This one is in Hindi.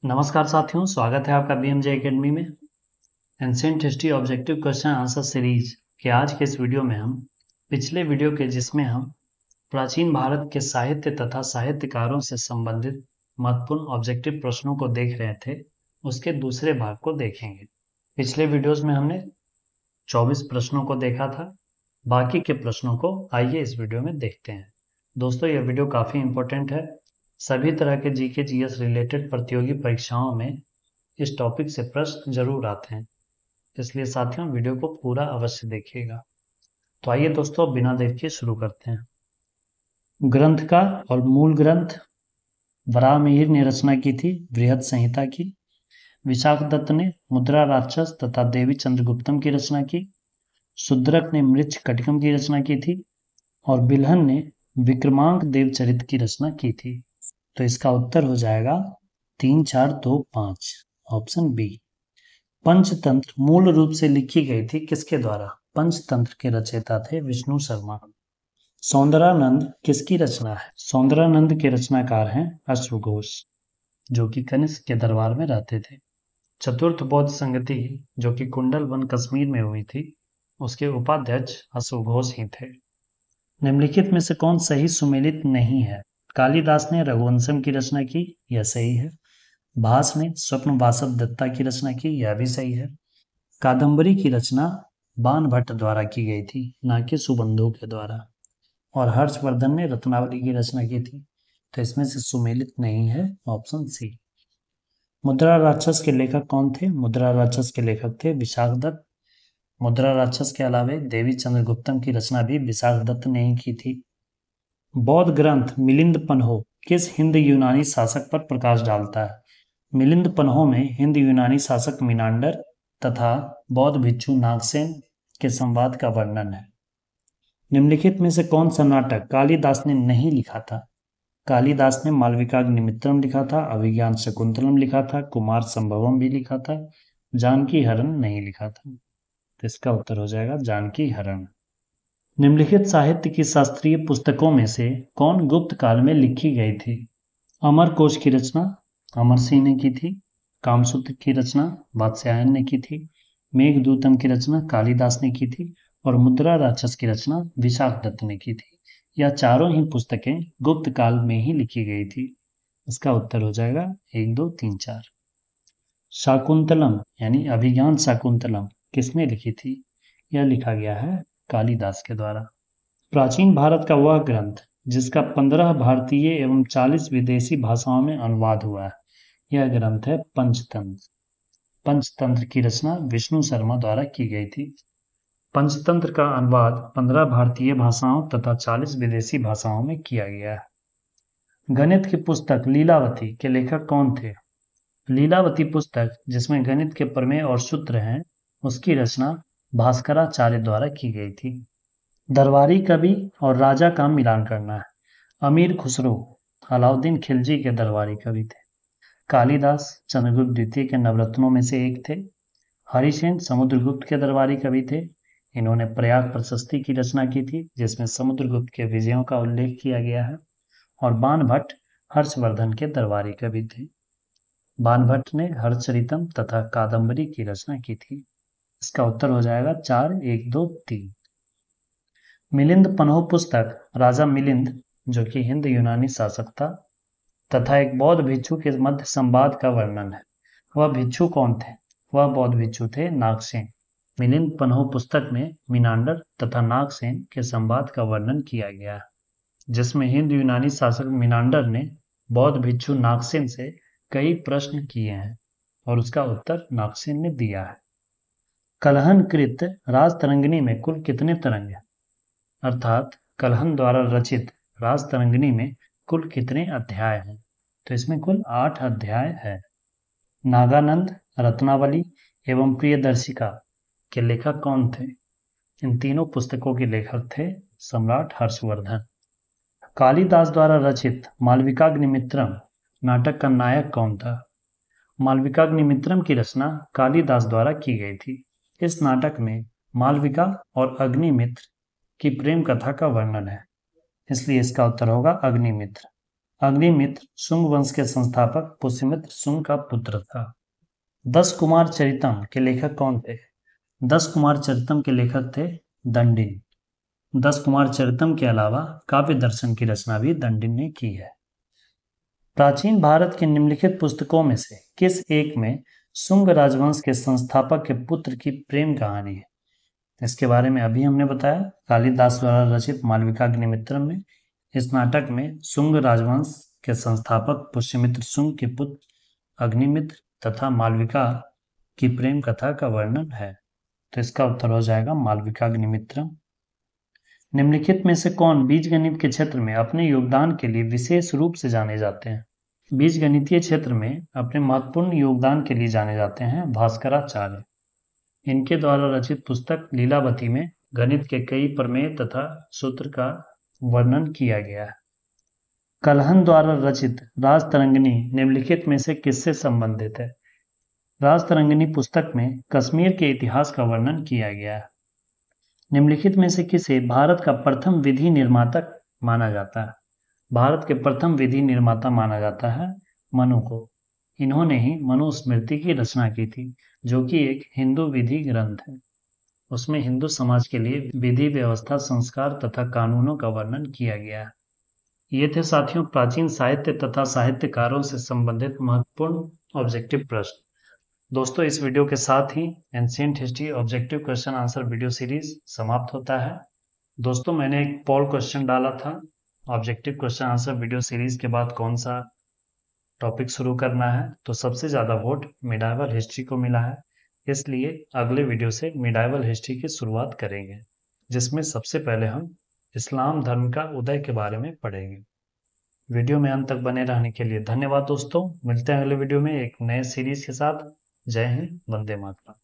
नमस्कार साथियों, स्वागत है आपका बीएमजे एकेडमी में। Ancient history objective question answer series के आज के इस वीडियो में हम पिछले वीडियो के जिसमें हम प्राचीन भारत के साहित्य तथा साहित्यकारों से संबंधित महत्वपूर्ण ऑब्जेक्टिव प्रश्नों को देख रहे थे, उसके दूसरे भाग को देखेंगे। पिछले वीडियोस में हमने 24 प्रश्नों को देखा था। बाकी के प्रश्नों को आइए इस वीडियो में देखते हैं। दोस्तों, यह वीडियो काफ़ी इंपॉर्टेंट है। सभी तरह के जीके जीएस रिलेटेड प्रतियोगी परीक्षाओं में इस टॉपिक से प्रश्न जरूर आते हैं, इसलिए साथियों वीडियो को पूरा अवश्य देखिएगा। तो आइए दोस्तों, बिना देर के शुरू करते हैं। ग्रंथ का और मूल ग्रंथ वराहमिहिर ने रचना की थी बृहद संहिता की। विशाखदत्त ने मुद्रा राक्षस तथा देवी चंद्रगुप्तम की रचना की। शूद्रक ने मृच्छकटिकम की रचना की थी और बिल्हन ने विक्रमांक देवचरित की रचना की थी। तो इसका उत्तर हो जाएगा 3, 4, 2, 5, ऑप्शन बी। पंचतंत्र मूल रूप से लिखी गई थी किसके द्वारा? पंचतंत्र के रचयिता थे विष्णु शर्मा। सौंदरानंद किसकी रचना है? सौंदरानंद के रचनाकार हैं अश्वघोष, जो कि कनिष्क के दरबार में रहते थे। चतुर्थ बौद्ध संगति, जो कि कुंडल वन कश्मीर में हुई थी, उसके उपाध्यक्ष अश्वघोष ही थे। निम्नलिखित में से कौन सही सुमेलित नहीं है? कालिदास ने रघुवंशम की रचना की, यह सही है। भास ने स्वप्न वासव दत्ता की रचना की, यह भी सही है। कादंबरी की रचना बाणभट्ट द्वारा की गई थी, न कि सुबंधु के द्वारा। और हर्षवर्धन ने रत्नावली की रचना की थी, तो इसमें से सुमेलित नहीं है, ऑप्शन सी। मुद्रा राक्षस के लेखक कौन थे? मुद्रा राक्षस के लेखक थे विशाखदत्त। मुद्रा राक्षस के अलावे देवी चंद्रगुप्तम की रचना भी विशाखदत्त ने ही की थी। बौद्ध ग्रंथ मिलिंद पन्हो किस हिंद यूनानी शासक पर प्रकाश डालता है? मिलिंद पन्हो में हिंद यूनानी शासक मिनांडर तथा बौद्ध भिक्षु नागसेन के संवाद का वर्णन है। निम्नलिखित में से कौन सा नाटक कालिदास ने नहीं लिखा था? कालिदास ने मालविकाग्निमित्रम लिखा था, अभिज्ञान शकुंतलम लिखा था, कुमार संभवम भी लिखा था, जानकी हरण नहीं लिखा था। तो इसका उत्तर हो जाएगा जानकी हरण। निम्नलिखित साहित्य की शास्त्रीय पुस्तकों में से कौन गुप्त काल में लिखी गई थी? अमरकोश की रचना अमर सिंह ने की थी। कामसूत्र की रचना वात्स्यायन ने की थी। मेघदूतम की रचना कालिदास ने की थी और मुद्रा राक्षस की रचना विशाखदत्त ने की थी। यह चारों ही पुस्तकें गुप्त काल में ही लिखी गई थी। इसका उत्तर हो जाएगा 1, 2, 3, 4। शाकुंतलम यानी अभिज्ञान शाकुंतलम किसने लिखी थी? यह लिखा गया है कालिदास के द्वारा। प्राचीन भारत का वह ग्रंथ जिसका 15 भारतीय एवं 40 विदेशी भाषाओं में अनुवाद हुआ है, यह ग्रंथ है पंचतंत्र। पंचतंत्र की रचना विष्णु शर्मा द्वारा की गई थी। पंचतंत्र का अनुवाद 15 भारतीय भाषाओं तथा 40 विदेशी भाषाओं में किया गया है। गणित की पुस्तक लीलावती के लेखक कौन थे? लीलावती पुस्तक जिसमें गणित के प्रमेय और सूत्र हैं, उसकी रचना भास्कराचार्य द्वारा की गई थी। दरबारी कवि और राजा का मिलान करना है। अमीर खुसरो अलाउद्दीन खिलजी के दरबारी कवि थे। कालिदास चंद्रगुप्त द्वितीय के नवरत्नों में से एक थे। हरिसेन समुद्रगुप्त के दरबारी कवि थे। इन्होंने प्रयाग प्रशस्ति की रचना की थी, जिसमें समुद्रगुप्त के विजयों का उल्लेख किया गया है। और बाणभट्ट हर्षवर्धन के दरबारी कवि थे। बाणभट्ट ने हर्षचरितम तथा कादंबरी की रचना की थी। इसका उत्तर हो जाएगा 4, 1, 2, 3। मिलिंद पन्हो पुस्तक राजा मिलिंद, जो कि हिंद यूनानी शासक था, तथा एक बौद्ध भिक्षु के मध्य संवाद का वर्णन है। वह भिक्षु कौन थे? वह बौद्ध भिक्षु थे नागसेन। मिलिंद पन्हो पुस्तक में मिनांडर तथा नागसेन के संवाद का वर्णन किया गया है, जिसमें हिंद यूनानी शासक मिनांडर ने बौद्ध भिक्षु नागसेन से कई प्रश्न किए हैं और उसका उत्तर नागसेन ने दिया है। कलहनकृत राजतरंगिणी में कुल कितने तरंग हैं? अर्थात कलहन द्वारा रचित राजतरंगिणी में कुल कितने अध्याय हैं? तो इसमें कुल 8 अध्याय है। नागानंद, रत्नावली एवं प्रियदर्शिका के लेखक कौन थे? इन तीनों पुस्तकों के लेखक थे सम्राट हर्षवर्धन। कालिदास द्वारा रचित मालविकाग्निमित्रम नाटक का नायक कौन था? मालविकाग्निमित्रम की रचना कालिदास द्वारा की गई थी। इस नाटक में मालविका और अग्निमित्र की प्रेम कथा का वर्णन है, इसलिए इसका उत्तर होगा अग्निमित्र। अग्निमित्र शुंग वंश के संस्थापक पुष्यमित्र शुंग का पुत्र था। 10 कुमार चरितम के लेखक कौन थे? 10 कुमार चरितम के लेखक थे दंडिन। 10 कुमार चरितम के अलावा काव्य दर्शन की रचना भी दंडिन ने की है। प्राचीन भारत की निम्नलिखित पुस्तकों में से किस एक में शुंग राजवंश के संस्थापक के पुत्र की प्रेम कहानी है? इसके बारे में अभी हमने बताया। कालिदास द्वारा रचित मालविकाग्निमित्रम में इस नाटक में शुंग राजवंश के संस्थापक पुष्यमित्र शुंग के पुत्र अग्निमित्र तथा मालविका की प्रेम कथा का वर्णन है। तो इसका उत्तर हो जाएगा मालविकाग्निमित्रम। निम्नलिखित में से कौन बीजगणित के क्षेत्र में अपने योगदान के लिए विशेष रूप से जाने जाते हैं? बीजगणितीय क्षेत्र में अपने महत्वपूर्ण योगदान के लिए जाने जाते हैं भास्कराचार्य। इनके द्वारा रचित पुस्तक लीलावती में गणित के कई प्रमेय तथा सूत्र का वर्णन किया गया है। कलहन द्वारा रचित राजतरंगिणी निम्नलिखित में से किससे संबंधित है? राजतरंगिणी पुस्तक में कश्मीर के इतिहास का वर्णन किया गया है। निम्नलिखित में से किसे भारत का प्रथम विधि निर्माता माना जाता है? भारत के प्रथम विधि निर्माता माना जाता है मनु को। इन्होंने ही मनुस्मृति की रचना की थी, जो कि एक हिंदू विधि ग्रंथ है। उसमें हिंदू समाज के लिए विधि व्यवस्था, संस्कार तथा कानूनों का वर्णन किया गया है। ये थे साथियों प्राचीन साहित्य तथा साहित्यकारों से संबंधित महत्वपूर्ण ऑब्जेक्टिव प्रश्न। दोस्तों, इस वीडियो के साथ ही ancient history objective question answer video series समाप्त होता है। दोस्तों, मैंने एक पोल क्वेश्चन डाला था, objective question answer video series के बाद कौन सा टॉपिक शुरू करना है, तो सबसे ज़्यादा वोट मिडाइवल हिस्ट्री को मिला है। इसलिए अगले वीडियो से मिडाइवल हिस्ट्री की शुरुआत करेंगे, जिसमें सबसे पहले हम इस्लाम धर्म का उदय के बारे में पढ़ेंगे। वीडियो में अंत तक बने रहने के लिए धन्यवाद दोस्तों। मिलते हैं अगले वीडियो में एक नए सीरीज के साथ। जय हिंद, वंदे मातरम।